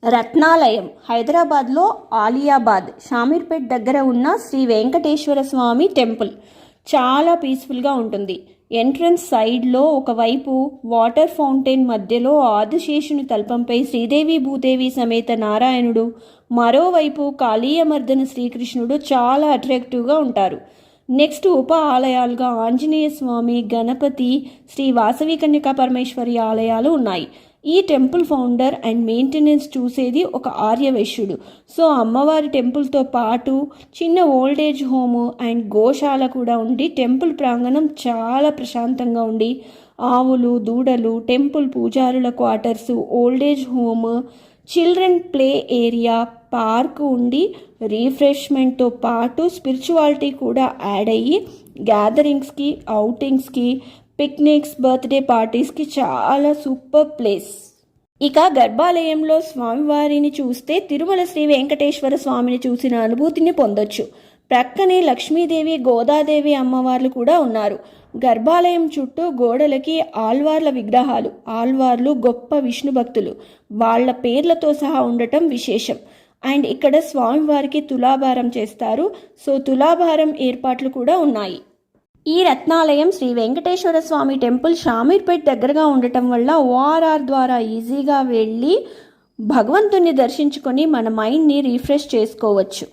రత్నాలయం హైదరాబాద్లో ఆలియాబాద్ షామీర్పేట్ దగ్గర ఉన్న శ్రీ వెంకటేశ్వర స్వామి టెంపుల్ చాలా పీస్ఫుల్గా ఉంటుంది. ఎంట్రన్స్ సైడ్లో ఒకవైపు వాటర్ ఫౌంటైన్, మధ్యలో ఆదిశేషుని తల్పంపై శ్రీదేవి భూదేవి సమేత నారాయణుడు, మరోవైపు కాళీయమర్దన శ్రీకృష్ణుడు చాలా అట్రాక్టివ్గా ఉంటారు. నెక్స్ట్ ఉప ఆలయాలుగా ఆంజనేయ స్వామి, గణపతి, శ్రీ వాసవి కన్యకా పరమేశ్వరి ఆలయాలు ఉన్నాయి. ఈ టెంపుల్ ఫౌండర్ అండ్ మెయింటెనెన్స్ చూసేది ఒక ఆర్యవైశ్యుడు. సో అమ్మవారి టెంపుల్తో పాటు చిన్న ఓల్డేజ్ హోమ్ అండ్ గోశాల కూడా ఉండి టెంపుల్ ప్రాంగణం చాలా ప్రశాంతంగా ఉండి ఆవులు, దూడలు, టెంపుల్ పూజారుల quarters, old age home, children play area, park ఉండి రీఫ్రెష్మెంట్తో పాటు స్పిరిచువాలిటీ కూడా యాడ్ అయ్యి గ్యాదరింగ్స్కి, అవుటింగ్స్కి, పిక్నిక్స్, బర్త్డే పార్టీస్కి చాలా సూపర్ ప్లేస్. ఇక గర్భాలయంలో స్వామివారిని చూస్తే తిరుమల శ్రీ వెంకటేశ్వర స్వామిని చూసిన అనుభూతిని పొందొచ్చు. ప్రక్కనే లక్ష్మీదేవి, గోదాదేవి అమ్మవార్లు కూడా ఉన్నారు. గర్భాలయం చుట్టూ గోడలకి ఆళ్వార్ల విగ్రహాలు. ఆళ్వార్లు గొప్ప విష్ణు భక్తులు, వాళ్ళ పేర్లతో సహా ఉండటం విశేషం. అండ్ ఇక్కడ స్వామివారికి తులాభారం చేస్తారు. సో తులాభారం ఏర్పాట్లు కూడా ఉన్నాయి. ఈ రత్నాలయం శ్రీ వెంకటేశ్వర స్వామి టెంపుల్ షామీర్పేట్ దగ్గరగా ఉండటం వల్ల ఓఆర్ఆర్ ద్వారా ఈజీగా వెళ్ళి భగవంతుని దర్శించుకొని మన మైండ్ని రీఫ్రెష్ చేసుకోవచ్చు.